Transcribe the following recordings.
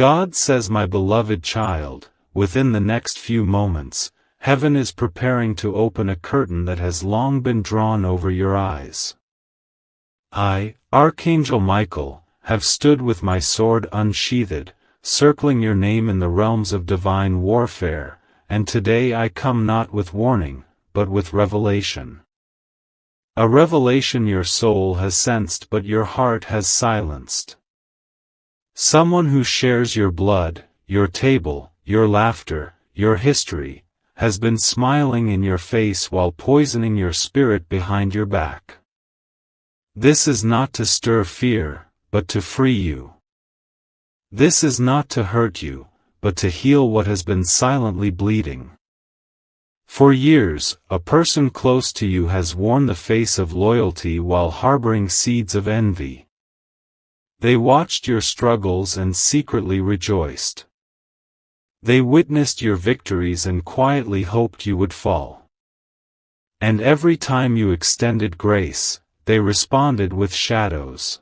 God says, my beloved child, within the next few moments, heaven is preparing to open a curtain that has long been drawn over your eyes. I, Archangel Michael, have stood with my sword unsheathed, circling your name in the realms of divine warfare, and today I come not with warning, but with revelation. A revelation your soul has sensed but your heart has silenced. Someone who shares your blood, your table, your laughter, your history, has been smiling in your face while poisoning your spirit behind your back. This is not to stir fear, but to free you. This is not to hurt you, but to heal what has been silently bleeding. For years, a person close to you has worn the face of loyalty while harboring seeds of envy. They watched your struggles and secretly rejoiced. They witnessed your victories and quietly hoped you would fall. And every time you extended grace, they responded with shadows.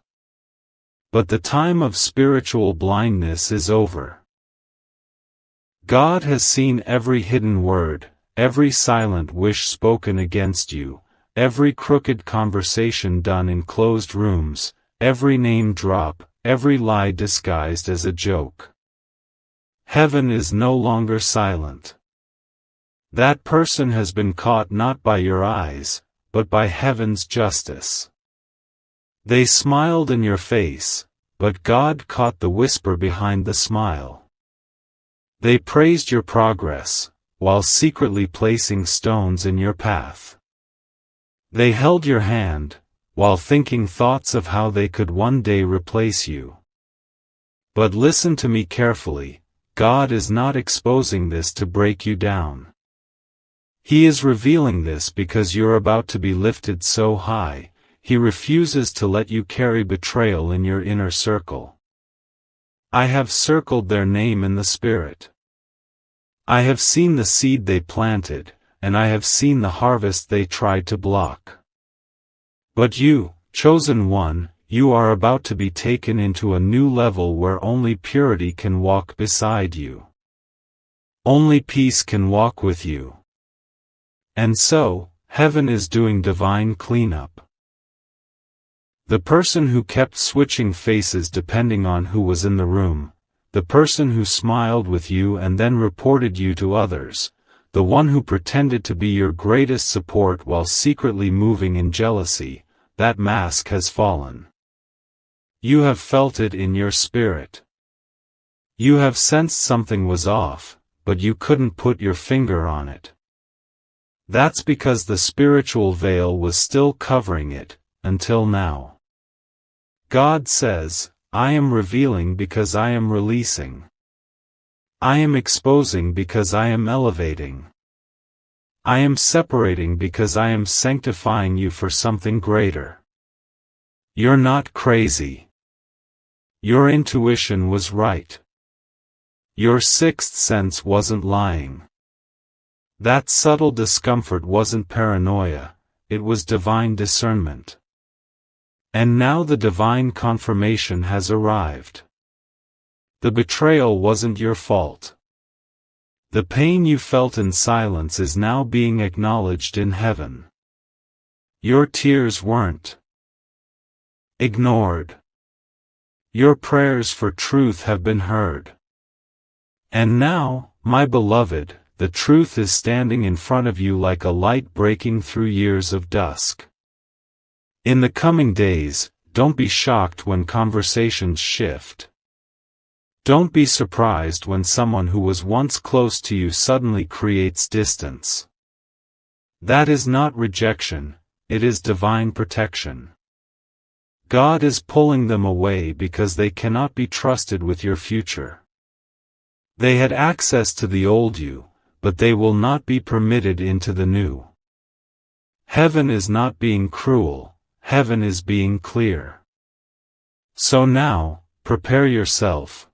But the time of spiritual blindness is over. God has seen every hidden word, every silent wish spoken against you, every crooked conversation done in closed rooms, every name drop, every lie disguised as a joke. Heaven is no longer silent. That person has been caught not by your eyes, but by heaven's justice. They smiled in your face, but God caught the whisper behind the smile. They praised your progress, while secretly placing stones in your path. They held your hand, while thinking thoughts of how they could one day replace you. But listen to me carefully, God is not exposing this to break you down. He is revealing this because you're about to be lifted so high, He refuses to let you carry betrayal in your inner circle. I have circled their name in the Spirit. I have seen the seed they planted, and I have seen the harvest they tried to block. But you, chosen one, you are about to be taken into a new level where only purity can walk beside you. Only peace can walk with you. And so, heaven is doing divine cleanup. The person who kept switching faces depending on who was in the room, the person who smiled with you and then reported you to others, the one who pretended to be your greatest support while secretly moving in jealousy, that mask has fallen. You have felt it in your spirit. You have sensed something was off, but you couldn't put your finger on it. That's because the spiritual veil was still covering it, until now. God says, I am revealing because I am releasing. I am exposing because I am elevating. I am separating because I am sanctifying you for something greater. You're not crazy. Your intuition was right. Your sixth sense wasn't lying. That subtle discomfort wasn't paranoia, it was divine discernment. And now the divine confirmation has arrived. The betrayal wasn't your fault. The pain you felt in silence is now being acknowledged in heaven. Your tears weren't ignored. Your prayers for truth have been heard. And now, my beloved, the truth is standing in front of you like a light breaking through years of dusk. In the coming days, don't be shocked when conversations shift. Don't be surprised when someone who was once close to you suddenly creates distance. That is not rejection, it is divine protection. God is pulling them away because they cannot be trusted with your future. They had access to the old you, but they will not be permitted into the new. Heaven is not being cruel, heaven is being clear. So now, prepare yourself.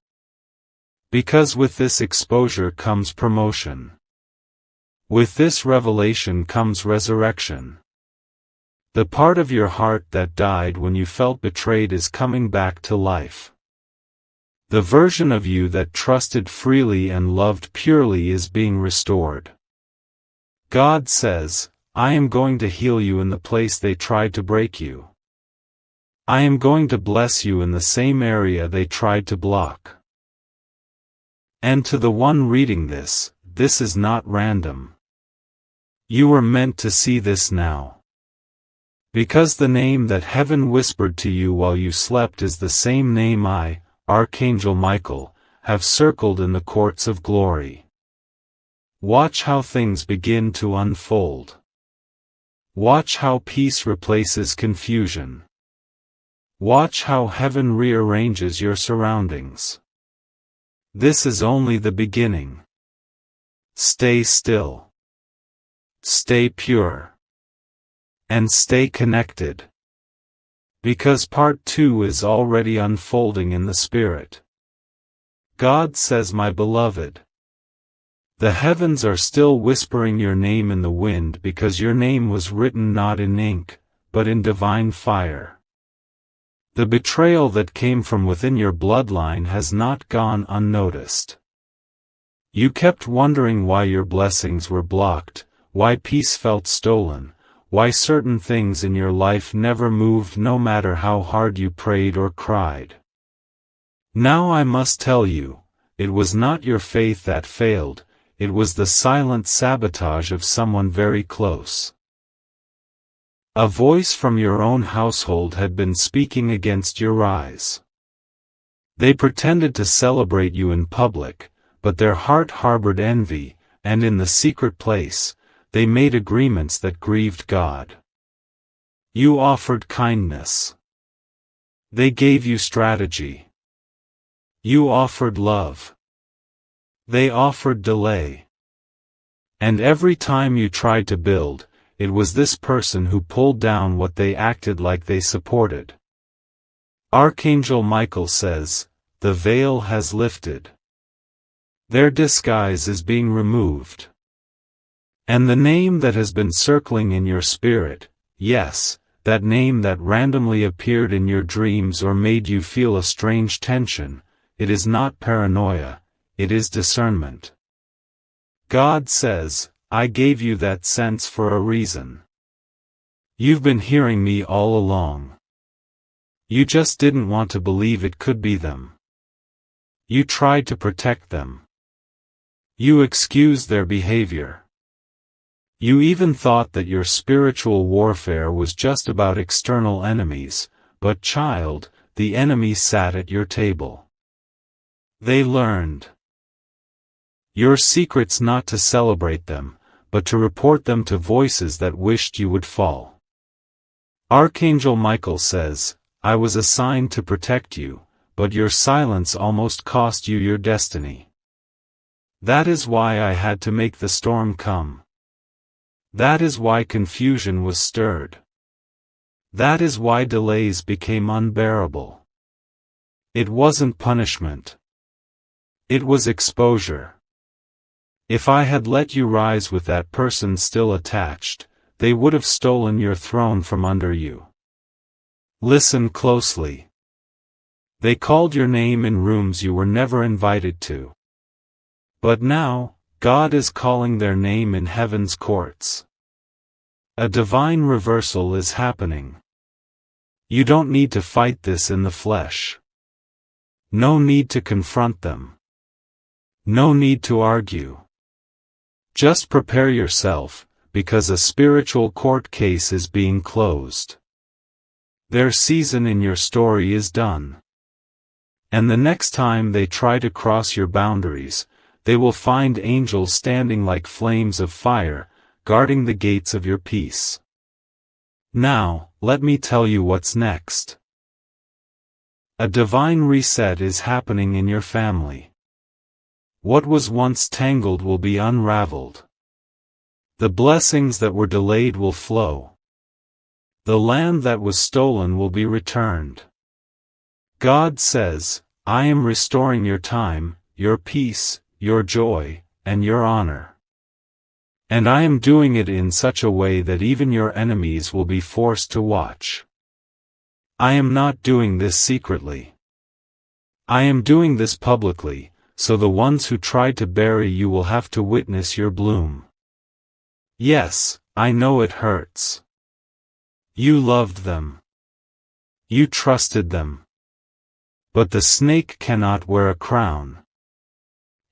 Because with this exposure comes promotion. With this revelation comes resurrection. The part of your heart that died when you felt betrayed is coming back to life. The version of you that trusted freely and loved purely is being restored. God says, I am going to heal you in the place they tried to break you. I am going to bless you in the same area they tried to block. And to the one reading this is not random. You were meant to see this now. Because the name that heaven whispered to you while you slept is the same name I, Archangel Michael, have circled in the courts of glory. Watch how things begin to unfold. Watch how peace replaces confusion. Watch how heaven rearranges your surroundings. This is only the beginning. Stay still. Stay pure. And stay connected. Because part 2 is already unfolding in the Spirit. God says, my beloved. The heavens are still whispering your name in the wind because your name was written not in ink, but in divine fire. The betrayal that came from within your bloodline has not gone unnoticed. You kept wondering why your blessings were blocked, why peace felt stolen, why certain things in your life never moved no matter how hard you prayed or cried. Now I must tell you, it was not your faith that failed, it was the silent sabotage of someone very close. A voice from your own household had been speaking against your rise. They pretended to celebrate you in public, but their heart harbored envy, and in the secret place, they made agreements that grieved God. You offered kindness. They gave you strategy. You offered love. They offered delay. And every time you tried to build, it was this person who pulled down what they acted like they supported. Archangel Michael says, the veil has lifted. Their disguise is being removed. And the name that has been circling in your spirit, yes, that name that randomly appeared in your dreams or made you feel a strange tension, it is not paranoia, it is discernment. God says, I gave you that sense for a reason. You've been hearing me all along. You just didn't want to believe it could be them. You tried to protect them. You excused their behavior. You even thought that your spiritual warfare was just about external enemies, but child, the enemy sat at your table. They learned your secrets not to celebrate them, but to report them to voices that wished you would fall. Archangel Michael says, I was assigned to protect you, but your silence almost cost you your destiny. That is why I had to make the storm come. That is why confusion was stirred. That is why delays became unbearable. It wasn't punishment. It was exposure. If I had let you rise with that person still attached, they would have stolen your throne from under you. Listen closely. They called your name in rooms you were never invited to. But now, God is calling their name in heaven's courts. A divine reversal is happening. You don't need to fight this in the flesh. No need to confront them. No need to argue. Just prepare yourself, because a spiritual court case is being closed. Their season in your story is done. And the next time they try to cross your boundaries, they will find angels standing like flames of fire, guarding the gates of your peace. Now, let me tell you what's next. A divine reset is happening in your family. What was once tangled will be unraveled. The blessings that were delayed will flow. The land that was stolen will be returned. God says, I am restoring your time, your peace, your joy, and your honor. And I am doing it in such a way that even your enemies will be forced to watch. I am not doing this secretly. I am doing this publicly, so the ones who tried to bury you will have to witness your bloom. Yes, I know it hurts. You loved them. You trusted them. But the snake cannot wear a crown.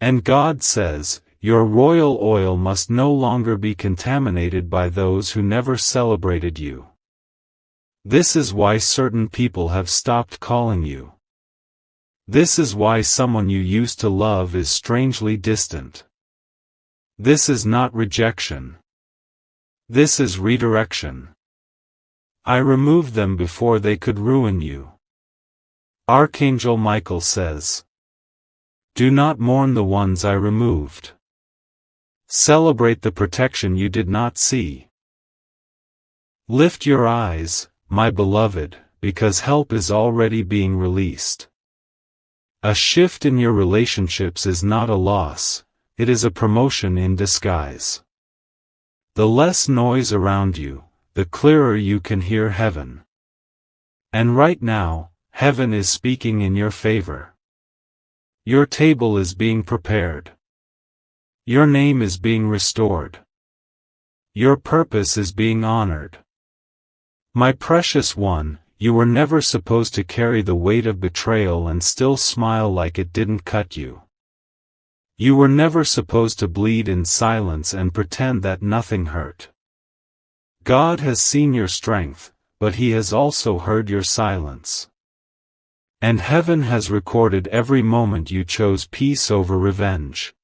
And God says, your royal oil must no longer be contaminated by those who never celebrated you. This is why certain people have stopped calling you. This is why someone you used to love is strangely distant. This is not rejection. This is redirection. I removed them before they could ruin you. Archangel Michael says, do not mourn the ones I removed. Celebrate the protection you did not see. Lift your eyes, my beloved, because help is already being released. A shift in your relationships is not a loss, it is a promotion in disguise. The less noise around you, the clearer you can hear heaven. And right now, heaven is speaking in your favor. Your table is being prepared. Your name is being restored. Your purpose is being honored. My precious one, you were never supposed to carry the weight of betrayal and still smile like it didn't cut you. You were never supposed to bleed in silence and pretend that nothing hurt. God has seen your strength, but He has also heard your silence. And heaven has recorded every moment you chose peace over revenge.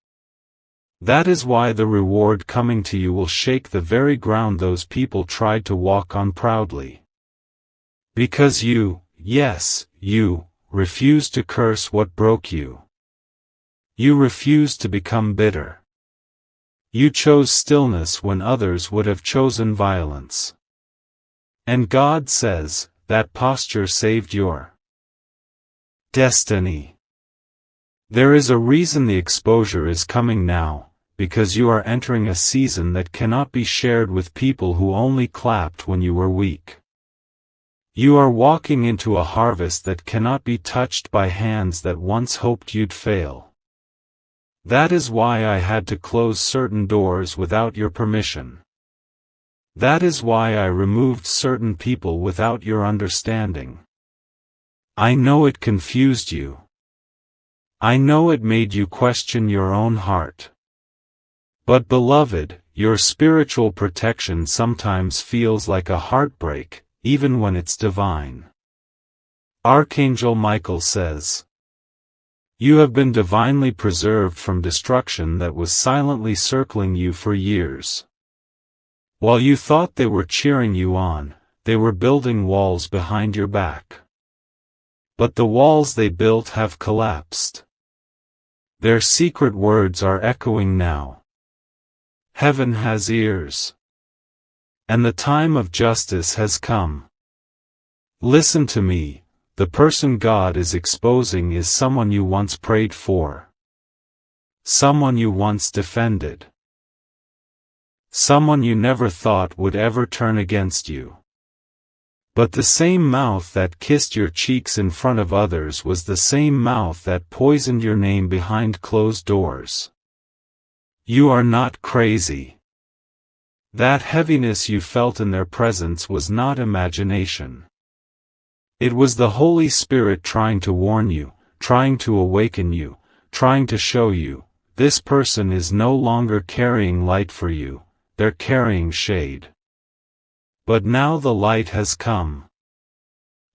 That is why the reward coming to you will shake the very ground those people tried to walk on proudly. Because you, yes, you, refused to curse what broke you. You refused to become bitter. You chose stillness when others would have chosen violence. And God says, that posture saved your destiny. There is a reason the exposure is coming now, because you are entering a season that cannot be shared with people who only clapped when you were weak. You are walking into a harvest that cannot be touched by hands that once hoped you'd fail. That is why I had to close certain doors without your permission. That is why I removed certain people without your understanding. I know it confused you. I know it made you question your own heart. But beloved, your spiritual protection sometimes feels like a heartbreak, even when it's divine. Archangel Michael says, you have been divinely preserved from destruction that was silently circling you for years. While you thought they were cheering you on, they were building walls behind your back. But the walls they built have collapsed. Their secret words are echoing now. Heaven has ears. And the time of justice has come. Listen to me, the person God is exposing is someone you once prayed for. Someone you once defended. Someone you never thought would ever turn against you. But the same mouth that kissed your cheeks in front of others was the same mouth that poisoned your name behind closed doors. You are not crazy. That heaviness you felt in their presence was not imagination. It was the Holy Spirit trying to warn you, trying to awaken you, trying to show you, this person is no longer carrying light for you, they're carrying shade. But now the light has come.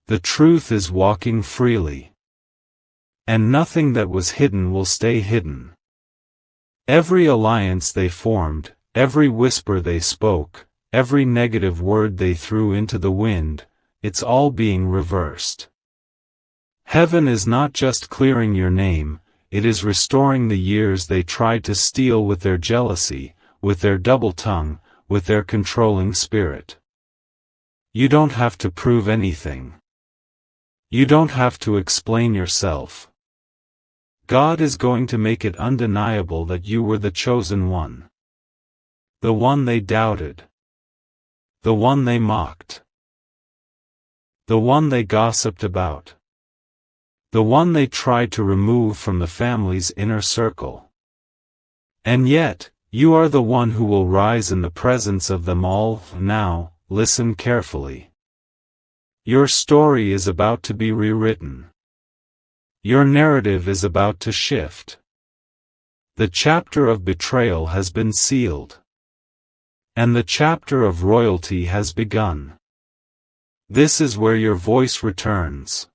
The truth is walking freely. And nothing that was hidden will stay hidden. Every alliance they formed, every whisper they spoke, every negative word they threw into the wind, it's all being reversed. Heaven is not just clearing your name, it is restoring the years they tried to steal with their jealousy, with their double tongue, with their controlling spirit. You don't have to prove anything. You don't have to explain yourself. God is going to make it undeniable that you were the chosen one. The one they doubted. The one they mocked. The one they gossiped about. the one they tried to remove from the family's inner circle. And yet, you are the one who will rise in the presence of them all. Now, listen carefully. Your story is about to be rewritten. Your narrative is about to shift. The chapter of betrayal has been sealed. And the chapter of royalty has begun. This is where your voice returns.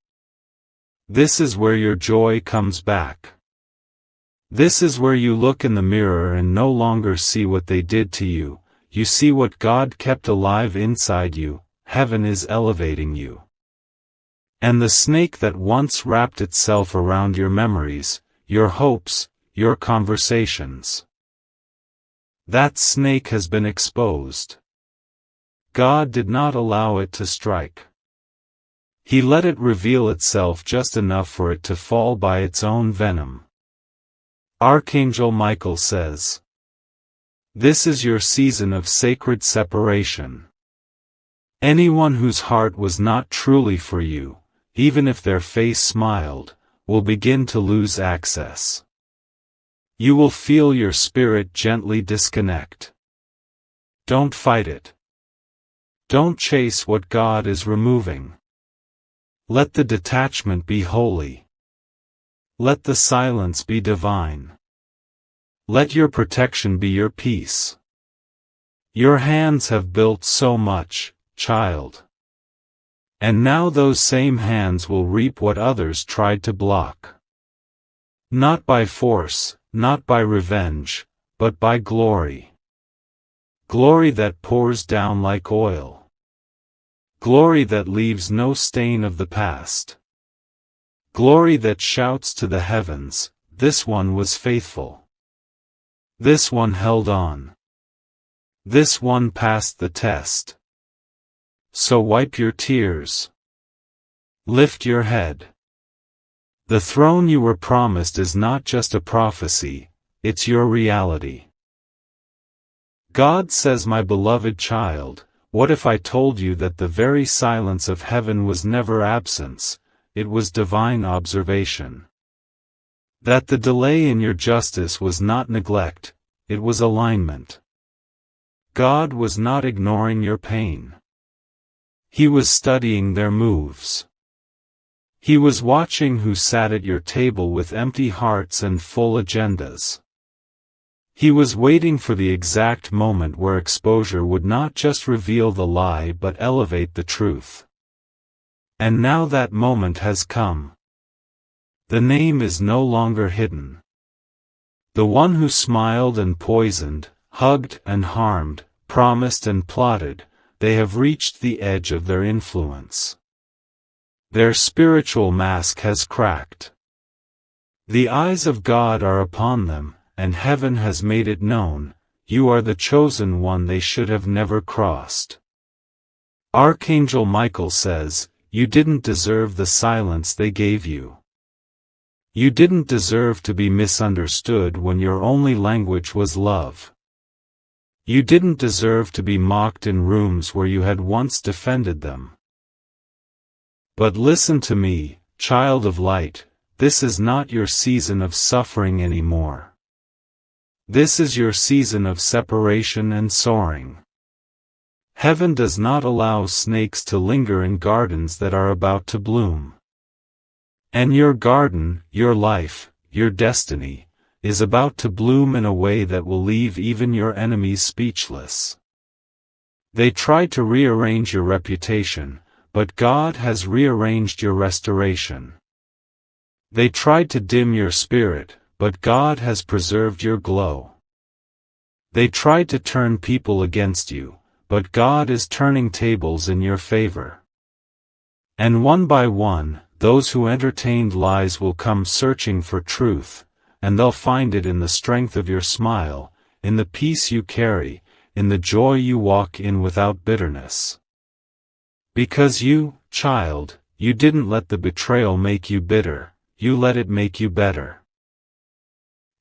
This is where your joy comes back. This is where you look in the mirror and no longer see what they did to you, you see what God kept alive inside you. Heaven is elevating you. And the snake that once wrapped itself around your memories, your hopes, your conversations, that snake has been exposed. God did not allow it to strike. He let it reveal itself just enough for it to fall by its own venom. Archangel Michael says, "This is your season of sacred separation." Anyone whose heart was not truly for you, even if their face smiled, will begin to lose access. You will feel your spirit gently disconnect. Don't fight it. Don't chase what God is removing. Let the detachment be holy. Let the silence be divine. Let your protection be your peace. Your hands have built so much, child. And now those same hands will reap what others tried to block. Not by force, not by revenge, but by glory. Glory that pours down like oil. Glory that leaves no stain of the past. Glory that shouts to the heavens, "This one was faithful. This one held on. This one passed the test." So wipe your tears. Lift your head. The throne you were promised is not just a prophecy, it's your reality. God says, "My beloved child, what if I told you that the very silence of heaven was never absence, it was divine observation? That the delay in your justice was not neglect, it was alignment. God was not ignoring your pain. He was studying their moves. He was watching who sat at your table with empty hearts and full agendas. He was waiting for the exact moment where exposure would not just reveal the lie but elevate the truth. And now that moment has come. The name is no longer hidden. The one who smiled and poisoned, hugged and harmed, promised and plotted, they have reached the edge of their influence. Their spiritual mask has cracked. The eyes of God are upon them, and heaven has made it known, you are the chosen one they should have never crossed. Archangel Michael says, you didn't deserve the silence they gave you. You didn't deserve to be misunderstood when your only language was love. You didn't deserve to be mocked in rooms where you had once defended them. But listen to me, child of light, this is not your season of suffering anymore. This is your season of separation and soaring. Heaven does not allow snakes to linger in gardens that are about to bloom. And your garden, your life, your destiny, is about to bloom in a way that will leave even your enemies speechless. They tried to rearrange your reputation, but God has rearranged your restoration. They tried to dim your spirit, but God has preserved your glow. They tried to turn people against you, but God is turning tables in your favor. And one by one, those who entertained lies will come searching for truth, and they'll find it in the strength of your smile, in the peace you carry, in the joy you walk in without bitterness. Because you, child, you didn't let the betrayal make you bitter, you let it make you better.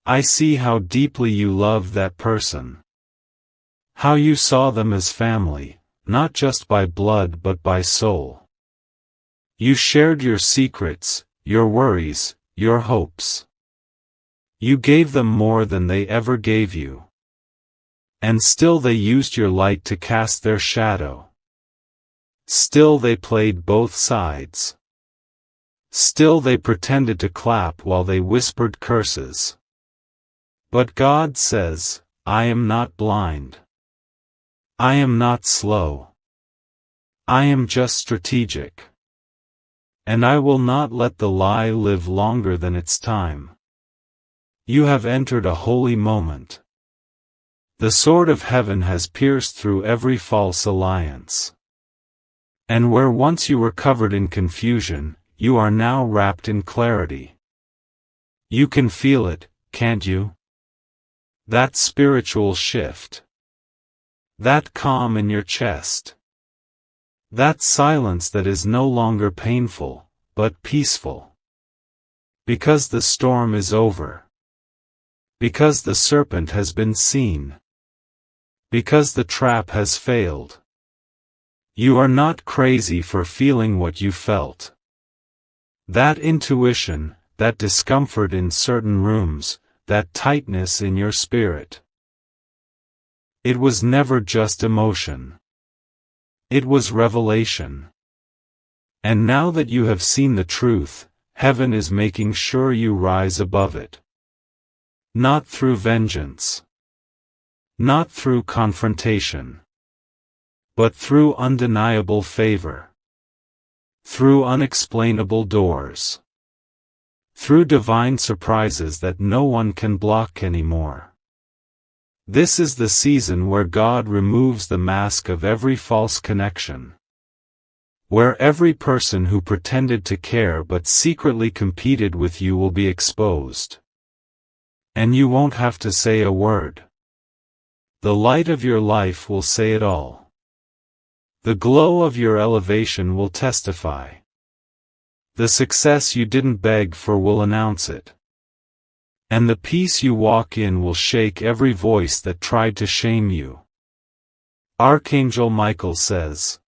I see how deeply you loved that person. How you saw them as family, not just by blood but by soul. You shared your secrets, your worries, your hopes. You gave them more than they ever gave you. And still they used your light to cast their shadow. Still they played both sides. Still they pretended to clap while they whispered curses. But God says, I am not blind. I am not slow. I am just strategic. And I will not let the lie live longer than its time. You have entered a holy moment. The sword of heaven has pierced through every false alliance. And where once you were covered in confusion, you are now wrapped in clarity. You can feel it, can't you? That spiritual shift. That calm in your chest. That silence that is no longer painful, but peaceful. Because the storm is over. Because the serpent has been seen. Because the trap has failed. You are not crazy for feeling what you felt. That intuition, that discomfort in certain rooms, that tightness in your spirit. It was never just emotion. It was revelation. And now that you have seen the truth, heaven is making sure you rise above it. Not through vengeance. Not through confrontation. But through undeniable favor. Through unexplainable doors. Through divine surprises that no one can block anymore. This is the season where God removes the mask of every false connection. Where every person who pretended to care but secretly competed with you will be exposed. And you won't have to say a word. The light of your life will say it all. The glow of your elevation will testify. The success you didn't beg for will announce it. And the peace you walk in will shake every voice that tried to shame you. Archangel Michael says,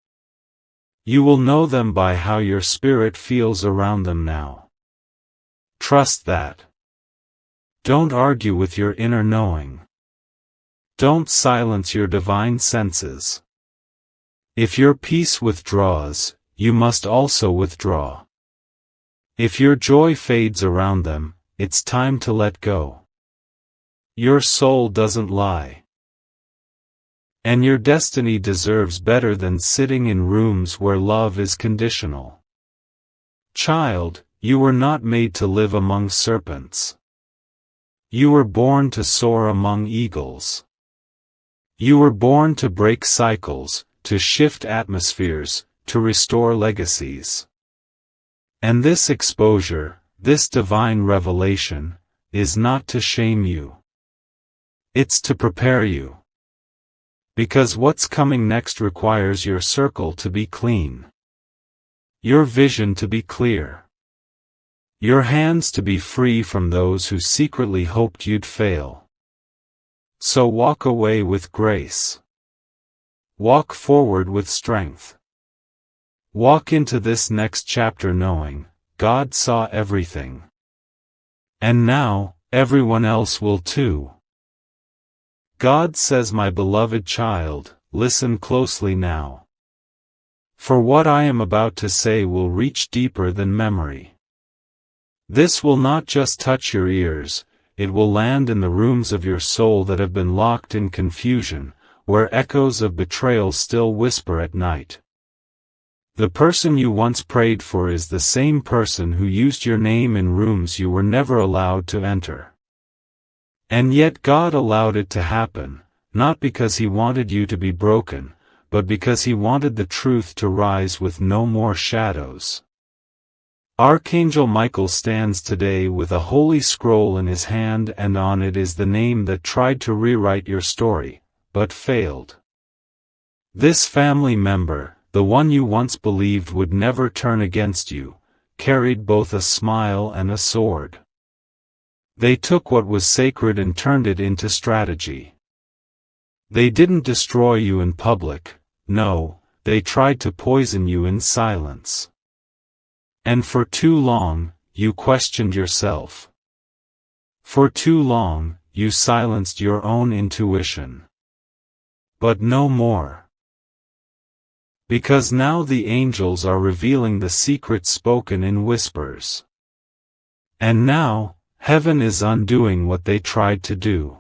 you will know them by how your spirit feels around them now. Trust that. Don't argue with your inner knowing. Don't silence your divine senses. If your peace withdraws, you must also withdraw. If your joy fades around them, it's time to let go. Your soul doesn't lie. And your destiny deserves better than sitting in rooms where love is conditional. Child, you were not made to live among serpents. You were born to soar among eagles. You were born to break cycles, to shift atmospheres, to restore legacies. And this exposure, this divine revelation, is not to shame you. It's to prepare you. Because what's coming next requires your circle to be clean. Your vision to be clear. Your hands to be free from those who secretly hoped you'd fail. So walk away with grace. Walk forward with strength. Walk into this next chapter knowing, God saw everything. And now, everyone else will too. God says, my beloved child, listen closely now. For what I am about to say will reach deeper than memory. This will not just touch your ears, it will land in the rooms of your soul that have been locked in confusion, where echoes of betrayal still whisper at night. The person you once prayed for is the same person who used your name in rooms you were never allowed to enter. And yet God allowed it to happen, not because He wanted you to be broken, but because He wanted the truth to rise with no more shadows. Archangel Michael stands today with a holy scroll in his hand, and on it is the name that tried to rewrite your story, but failed. This family member, the one you once believed would never turn against you, carried both a smile and a sword. They took what was sacred and turned it into strategy. They didn't destroy you in public, no, they tried to poison you in silence. And for too long, you questioned yourself. For too long, you silenced your own intuition. But no more. Because now the angels are revealing the secret spoken in whispers. And now, heaven is undoing what they tried to do.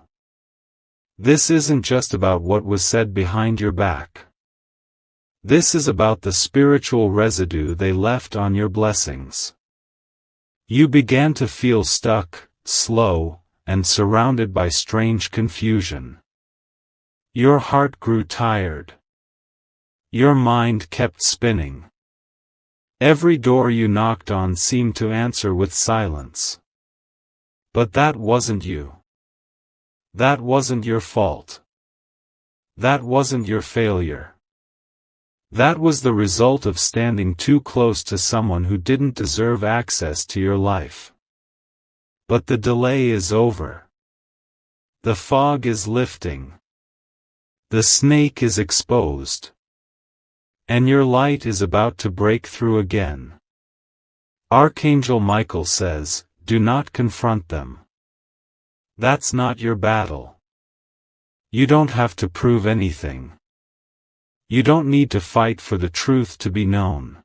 This isn't just about what was said behind your back. This is about the spiritual residue they left on your blessings. You began to feel stuck, slow, and surrounded by strange confusion. Your heart grew tired. Your mind kept spinning. Every door you knocked on seemed to answer with silence. But that wasn't you. That wasn't your fault. That wasn't your failure. That was the result of standing too close to someone who didn't deserve access to your life. But the delay is over. The fog is lifting. The snake is exposed. And your light is about to break through again. Archangel Michael says, do not confront them. That's not your battle. You don't have to prove anything. You don't need to fight for the truth to be known.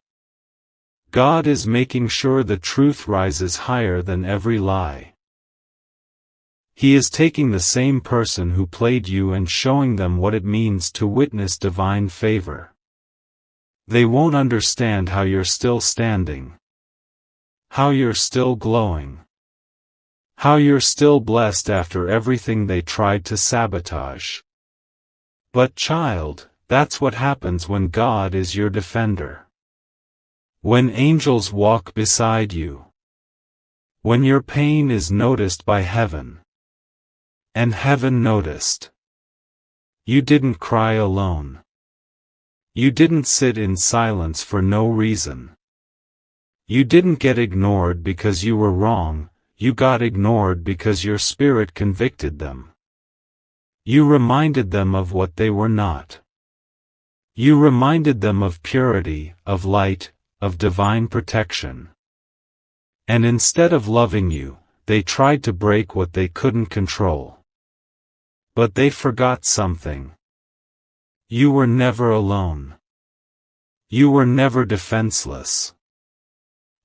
God is making sure the truth rises higher than every lie. He is taking the same person who played you and showing them what it means to witness divine favor. They won't understand how you're still standing. How you're still glowing. How you're still blessed after everything they tried to sabotage. But child, that's what happens when God is your defender. When angels walk beside you. When your pain is noticed by heaven. And heaven noticed. You didn't cry alone. You didn't sit in silence for no reason. You didn't get ignored because you were wrong, you got ignored because your spirit convicted them. You reminded them of what they were not. You reminded them of purity, of light, of divine protection. And instead of loving you, they tried to break what they couldn't control. But they forgot something. You were never alone. You were never defenseless.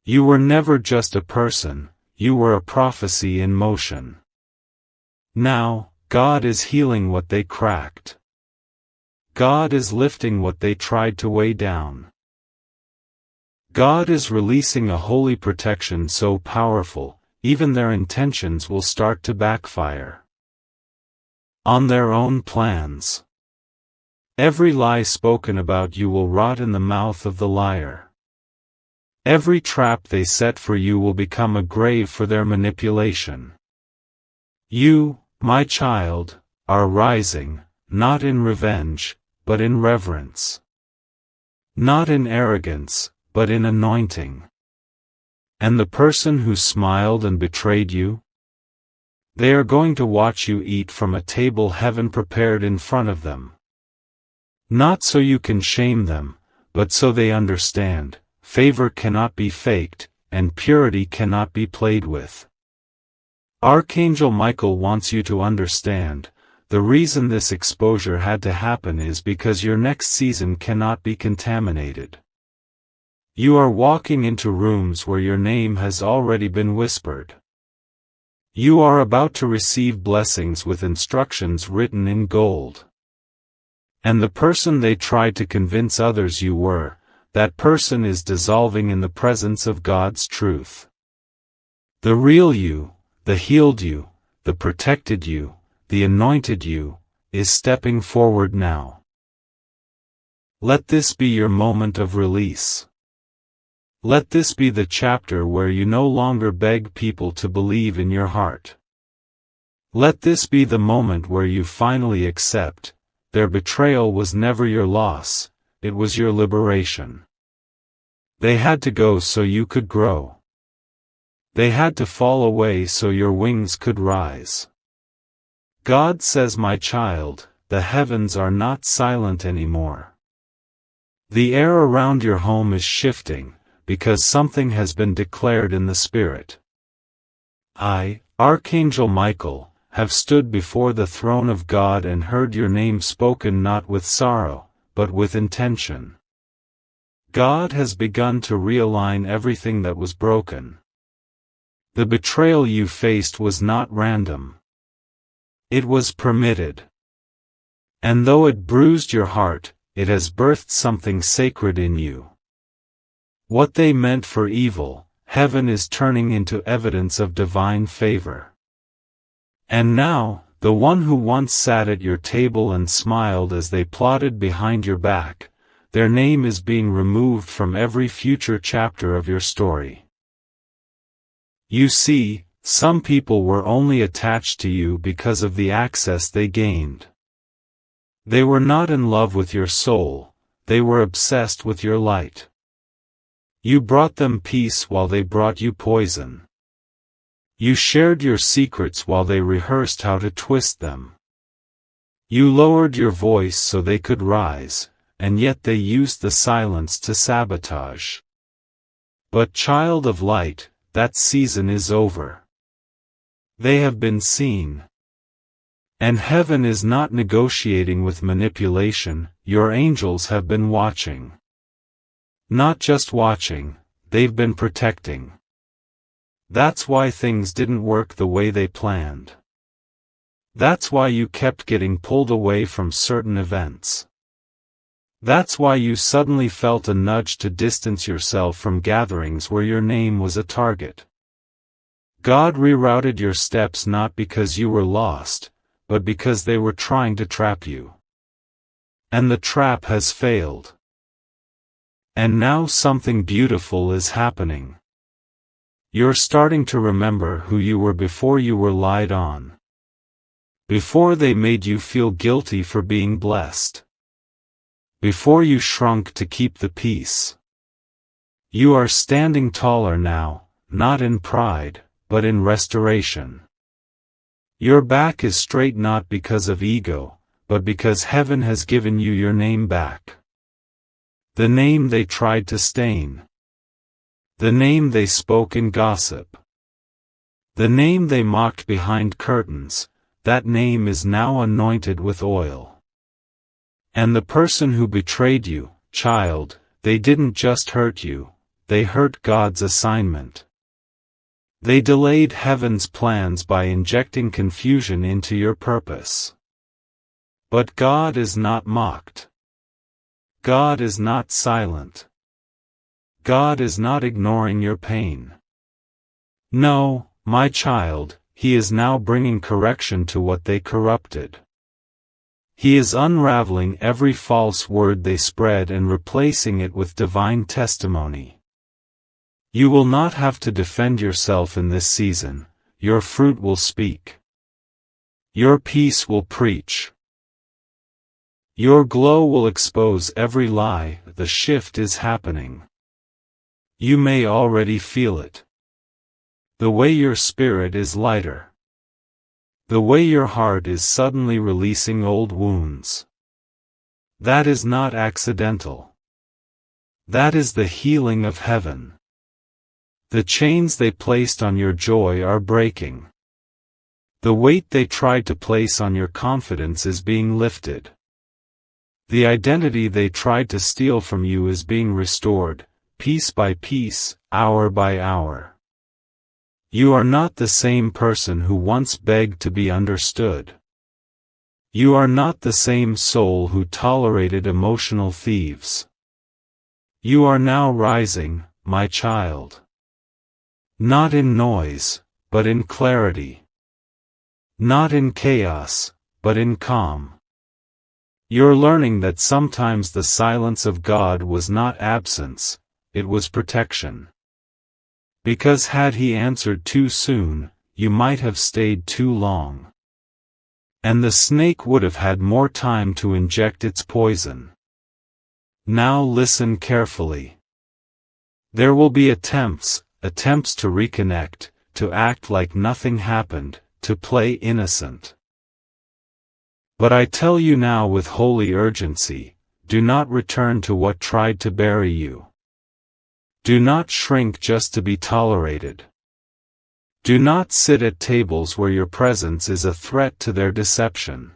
You were never just a person, you were a prophecy in motion. Now, God is healing what they cracked. God is lifting what they tried to weigh down. God is releasing a holy protection so powerful, even their intentions will start to backfire. On their own plans. Every lie spoken about you will rot in the mouth of the liar. Every trap they set for you will become a grave for their manipulation. You, my child, are rising, not in revenge, but in reverence. Not in arrogance, but in anointing. And the person who smiled and betrayed you? They are going to watch you eat from a table heaven prepared in front of them. Not so you can shame them, but so they understand, favor cannot be faked, and purity cannot be played with. Archangel Michael wants you to understand, the reason this exposure had to happen is because your next season cannot be contaminated. You are walking into rooms where your name has already been whispered. You are about to receive blessings with instructions written in gold. And the person they tried to convince others you were, that person is dissolving in the presence of God's truth. The real you, the healed you, the protected you, the anointed you, is stepping forward now. Let this be your moment of release. Let this be the chapter where you no longer beg people to believe in your heart. Let this be the moment where you finally accept, their betrayal was never your loss, it was your liberation. They had to go so you could grow. They had to fall away so your wings could rise. God says, my child, the heavens are not silent anymore. The air around your home is shifting, because something has been declared in the Spirit. I, Archangel Michael, have stood before the throne of God and heard your name spoken not with sorrow, but with intention. God has begun to realign everything that was broken. The betrayal you faced was not random. It was permitted. And though it bruised your heart, it has birthed something sacred in you. What they meant for evil, heaven is turning into evidence of divine favor. And now, the one who once sat at your table and smiled as they plotted behind your back, their name is being removed from every future chapter of your story. You see, some people were only attached to you because of the access they gained. They were not in love with your soul, they were obsessed with your light. You brought them peace while they brought you poison. You shared your secrets while they rehearsed how to twist them. You lowered your voice so they could rise, and yet they used the silence to sabotage. But child of light, that season is over. They have been seen. And heaven is not negotiating with manipulation, your angels have been watching. Not just watching, they've been protecting. That's why things didn't work the way they planned. That's why you kept getting pulled away from certain events. That's why you suddenly felt a nudge to distance yourself from gatherings where your name was a target. God rerouted your steps not because you were lost, but because they were trying to trap you. And the trap has failed. And now something beautiful is happening. You're starting to remember who you were before you were lied on. Before they made you feel guilty for being blessed. Before you shrunk to keep the peace. You are standing taller now, not in pride, but in restoration. Your back is straight not because of ego, but because heaven has given you your name back. The name they tried to stain. The name they spoke in gossip. The name they mocked behind curtains, that name is now anointed with oil. And the person who betrayed you, child, they didn't just hurt you, they hurt God's assignment. They delayed heaven's plans by injecting confusion into your purpose. But God is not mocked. God is not silent. God is not ignoring your pain. No, my child, He is now bringing correction to what they corrupted. He is unraveling every false word they spread and replacing it with divine testimony. You will not have to defend yourself in this season, your fruit will speak. Your peace will preach. Your glow will expose every lie, the shift is happening. You may already feel it. The way your spirit is lighter. The way your heart is suddenly releasing old wounds. That is not accidental. That is the healing of heaven. The chains they placed on your joy are breaking. The weight they tried to place on your confidence is being lifted. The identity they tried to steal from you is being restored, piece by piece, hour by hour. You are not the same person who once begged to be understood. You are not the same soul who tolerated emotional thieves. You are now rising, my child. Not in noise, but in clarity. Not in chaos, but in calm. You're learning that sometimes the silence of God was not absence, it was protection. Because had He answered too soon, you might have stayed too long. And the snake would have had more time to inject its poison. Now listen carefully. There will be attempts to reconnect, to act like nothing happened, to play innocent. But I tell you now with holy urgency, do not return to what tried to bury you. Do not shrink just to be tolerated. Do not sit at tables where your presence is a threat to their deception.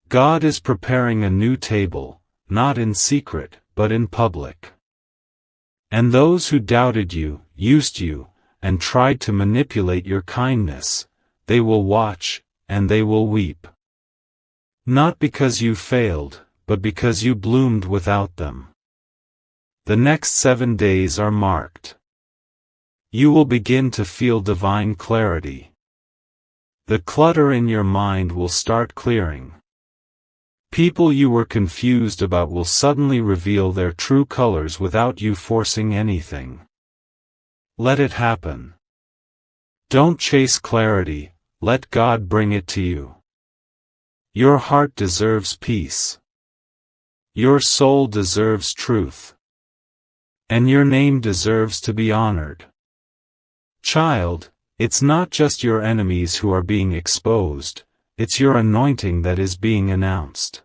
God is preparing a new table, not in secret, but in public. And those who doubted you, used you, and tried to manipulate your kindness, they will watch, and they will weep. Not because you failed, but because you bloomed without them. The next 7 days are marked. You will begin to feel divine clarity. The clutter in your mind will start clearing. People you were confused about will suddenly reveal their true colors without you forcing anything. Let it happen. Don't chase clarity, let God bring it to you. Your heart deserves peace. Your soul deserves truth. And your name deserves to be honored. Child, it's not just your enemies who are being exposed, it's your anointing that is being announced.